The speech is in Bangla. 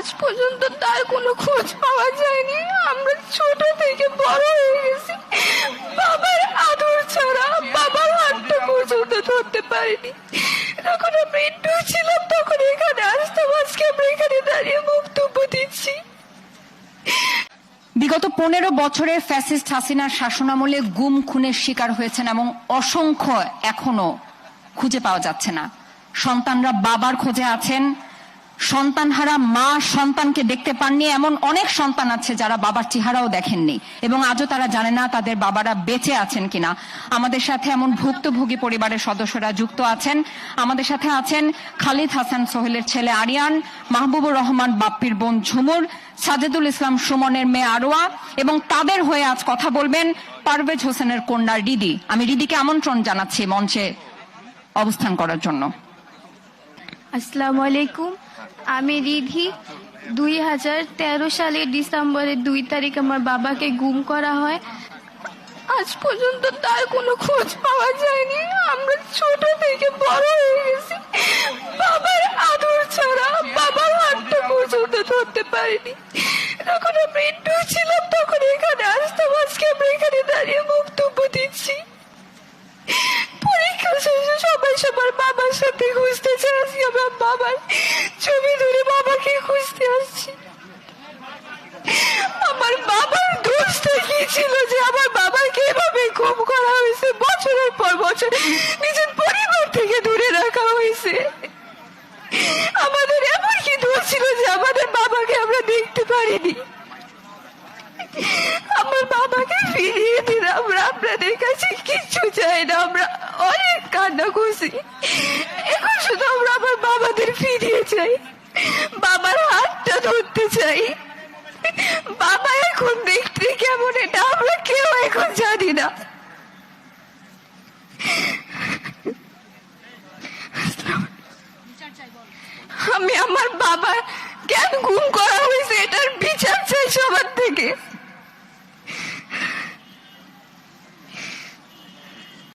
আজ পর্যন্ত তার কোনো খোঁজ পাওয়া যায়নি। আমরা ছোট থেকে বড় হয়ে গেছি, বাবার আদর ছাড়া বাবার হাতটা পর্যন্ত ধরতে পারিনি। যখন আমরা একটু ছিলাম তখন এখানে আসতাম, আজকে আমরা এখানে দাঁড়িয়ে বক্তব্য দিচ্ছি। বিগত 15 বছরে ফ্যাসিস্ট হাসিনার শাসনামলে গুম খুনের শিকার হয়েছেন এবং অসংখ্য এখনো খুঁজে পাওয়া যাচ্ছে না। সন্তানরা বাবার খোঁজে আছেন, সন্তানহারা মা সন্তানকে দেখতে পাননি, এমন অনেক সন্তান আছে যারা বাবার চেহারাও দেখেননি এবং আজও তারা জানে না তাদের বাবারা বেঁচে আছেন কিনা। আমাদের সাথে এমন ভুক্তভোগী পরিবারের সদস্যরা যুক্ত আছেন। আমাদের সাথে আছেন খালিদ হাসান সোহেলের ছেলে আরিয়ান, মাহবুবুর রহমান বাপ্পির বোন ঝুমুর, সাজেদুল ইসলাম সুমনের মেয়ে আরোয়া এবং তাদের হয়ে আজ কথা বলবেন পারভেজ হোসেনের কন্যা রিদি। আমি রিদিকে আমন্ত্রণ জানাচ্ছি মঞ্চে অবস্থান করার জন্য। আসসালামু আলাইকুম, আমি রিধি। 2013 সালের ডিসেম্বরের 2 তারিখ আমার বাবাকে গুম করা হয়। আজ পর্যন্ত তার কোনো খোঁজ পাওয়া যায়নি। আমরা ছোট থেকে বড় হয়ে গেছি, বাবার আদর ছাড়া বাবার হাতটা পর্যন্ত ধরতে পারিনি। যখন আমরা একটু ছিলাম তখন এখানে আসতাম, আজকে আমরা এখানে দাঁড়িয়ে বক্তব্য দিচ্ছি। পরীক্ষা শেষে সবাই সবার বাবার সাথে খুঁজতে চাই, আজকে আমরা বাবার ছবি ধরে বাবাকে খুঁজতে আসছি। আমার বাবার দোষটা কি ছিল যে আমার বাবাকে এভাবে গুম করা হয়েছে, বছরের পর বছর নিজের পরিবার থেকে দূরে রাখা হয়েছে? আমাদের এমন কি দোষ ছিল যে আমাদের বাবাকে আমরা দেখতে পারিনি? আমার বাবাকে ফিরিয়ে দিন, আমরা আপনাদের কাছে কিচ্ছু চাই না। আমরা অনেক কান্না করছি, এখন শুধু আমরা আমার বাবাদের ফিরিয়ে চাই, বাবার হাতটা ধরতে চাই। বাবা এখন দেখতে কেমন এটা আমরা কেউ এখন জানি না। আমি আমার বাবা কেন গুম করা হয়েছে এটার বিচার চাই সবার থেকে।